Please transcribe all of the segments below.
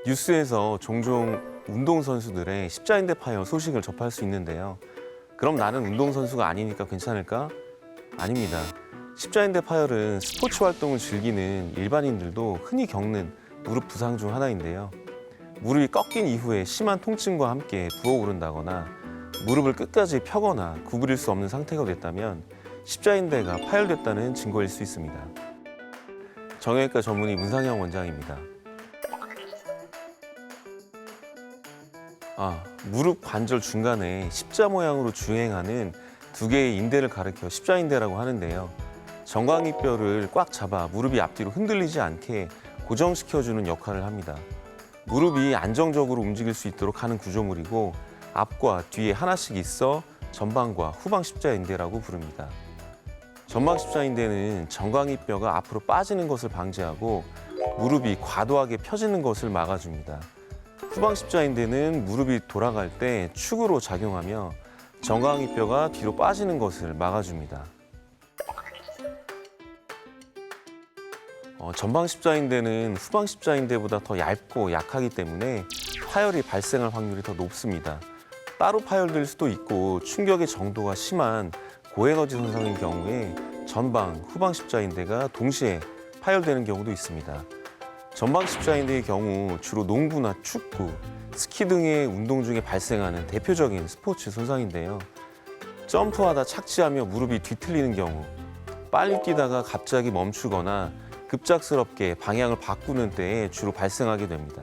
뉴스에서 종종 운동선수들의 십자인대 파열 소식을 접할 수 있는데요. 그럼 나는 운동선수가 아니니까 괜찮을까? 아닙니다. 십자인대 파열은 스포츠 활동을 즐기는 일반인들도 흔히 겪는 무릎 부상 중 하나인데요. 무릎이 꺾인 이후에 심한 통증과 함께 부어오른다거나 무릎을 끝까지 펴거나 구부릴 수 없는 상태가 됐다면 십자인대가 파열됐다는 증거일 수 있습니다. 정형외과 전문의 문상영 원장입니다. 무릎 관절 중간에 십자 모양으로 주행하는 두 개의 인대를 가리켜 십자인대라고 하는데요. 정강이뼈를 꽉 잡아 무릎이 앞뒤로 흔들리지 않게 고정시켜주는 역할을 합니다. 무릎이 안정적으로 움직일 수 있도록 하는 구조물이고 앞과 뒤에 하나씩 있어 전방과 후방 십자인대라고 부릅니다. 전방 십자인대는 정강이뼈가 앞으로 빠지는 것을 방지하고 무릎이 과도하게 펴지는 것을 막아줍니다. 후방 십자인대는 무릎이 돌아갈 때 축으로 작용하며 정강이뼈가 뒤로 빠지는 것을 막아줍니다. 전방 십자인대는 후방 십자인대보다 더 얇고 약하기 때문에 파열이 발생할 확률이 더 높습니다. 따로 파열될 수도 있고 충격의 정도가 심한 고에너지 손상인 경우에 전방, 후방 십자인대가 동시에 파열되는 경우도 있습니다. 전방 십자인대의 경우 주로 농구나 축구, 스키 등의 운동 중에 발생하는 대표적인 스포츠 손상인데요. 점프하다 착지하며 무릎이 뒤틀리는 경우, 빨리 뛰다가 갑자기 멈추거나 급작스럽게 방향을 바꾸는 때에 주로 발생하게 됩니다.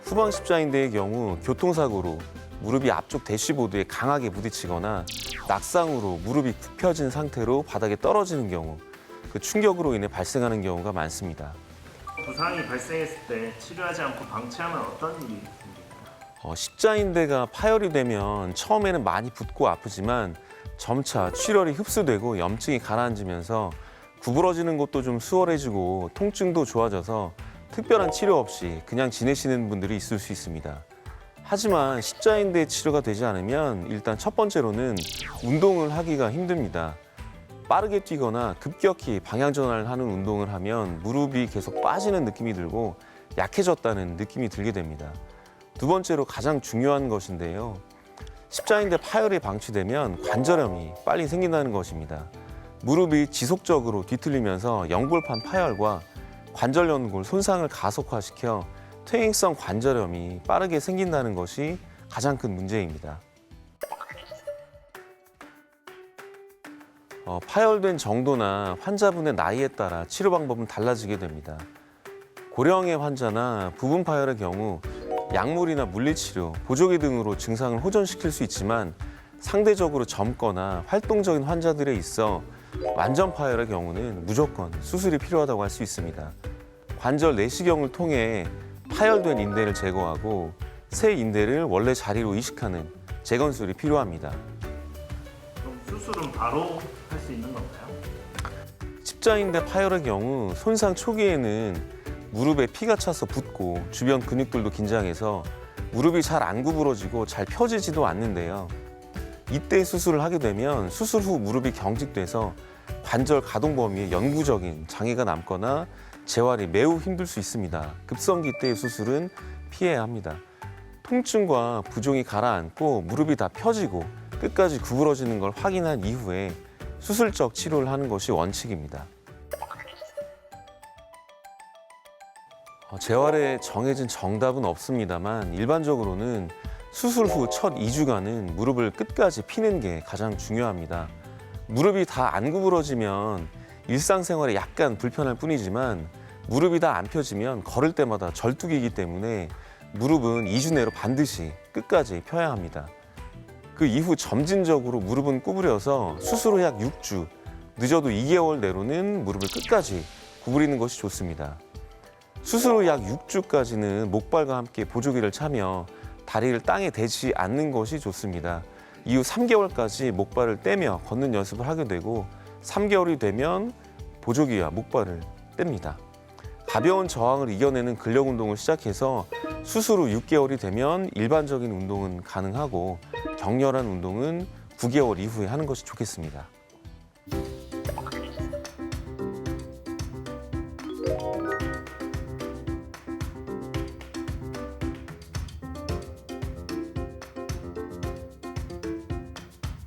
후방 십자인대의 경우 교통사고로 무릎이 앞쪽 대시보드에 강하게 부딪히거나 낙상으로 무릎이 굽혀진 상태로 바닥에 떨어지는 경우, 그 충격으로 인해 발생하는 경우가 많습니다. 부상이 발생했을 때 치료하지 않고 방치하면 어떤 일이 생길까요? 십자인대가 파열이 되면 처음에는 많이 붓고 아프지만 점차 출혈이 흡수되고 염증이 가라앉으면서 구부러지는 것도 좀 수월해지고 통증도 좋아져서 특별한 치료 없이 그냥 지내시는 분들이 있을 수 있습니다. 하지만 십자인대 치료가 되지 않으면 일단 첫 번째로는 운동을 하기가 힘듭니다. 빠르게 뛰거나 급격히 방향 전환을 하는 운동을 하면 무릎이 계속 빠지는 느낌이 들고 약해졌다는 느낌이 들게 됩니다. 두 번째로 가장 중요한 것인데요. 십자인대 파열이 방치되면 관절염이 빨리 생긴다는 것입니다. 무릎이 지속적으로 뒤틀리면서 연골판 파열과 관절 연골 손상을 가속화시켜 퇴행성 관절염이 빠르게 생긴다는 것이 가장 큰 문제입니다. 파열된 정도나 환자분의 나이에 따라 치료 방법은 달라지게 됩니다. 고령의 환자나 부분 파열의 경우 약물이나 물리치료, 보조기 등으로 증상을 호전시킬 수 있지만 상대적으로 젊거나 활동적인 환자들에 있어 완전 파열의 경우는 무조건 수술이 필요하다고 할 수 있습니다. 관절 내시경을 통해 파열된 인대를 제거하고 새 인대를 원래 자리로 이식하는 재건술이 필요합니다. 그럼 수술은 바로 할 수 있는 건가요? 십자인대 파열의 경우 손상 초기에는 무릎에 피가 차서 붓고 주변 근육들도 긴장해서 무릎이 잘 안 구부러지고 잘 펴지지도 않는데요. 이때 수술을 하게 되면 수술 후 무릎이 경직돼서 관절 가동 범위에 영구적인 장애가 남거나 재활이 매우 힘들 수 있습니다. 급성기 때의 수술은 피해야 합니다. 통증과 부종이 가라앉고 무릎이 다 펴지고 끝까지 구부러지는 걸 확인한 이후에 수술적 치료를 하는 것이 원칙입니다. 재활에 정해진 정답은 없습니다만 일반적으로는 수술 후 첫 2주간은 무릎을 끝까지 피는 게 가장 중요합니다. 무릎이 다 안 구부러지면 일상생활에 약간 불편할 뿐이지만 무릎이 다 안 펴지면 걸을 때마다 절뚝이기 때문에 무릎은 2주 내로 반드시 끝까지 펴야 합니다. 그 이후 점진적으로 무릎은 구부려서 수술 후 약 6주, 늦어도 2개월 내로는 무릎을 끝까지 구부리는 것이 좋습니다. 수술 후 약 6주까지는 목발과 함께 보조기를 차며 다리를 땅에 대지 않는 것이 좋습니다. 이후 3개월까지 목발을 떼며 걷는 연습을 하게 되고 3개월이 되면 보조기와 목발을 뗍니다. 가벼운 저항을 이겨내는 근력 운동을 시작해서 수술 후 6개월이 되면 일반적인 운동은 가능하고 격렬한 운동은 9개월 이후에 하는 것이 좋겠습니다.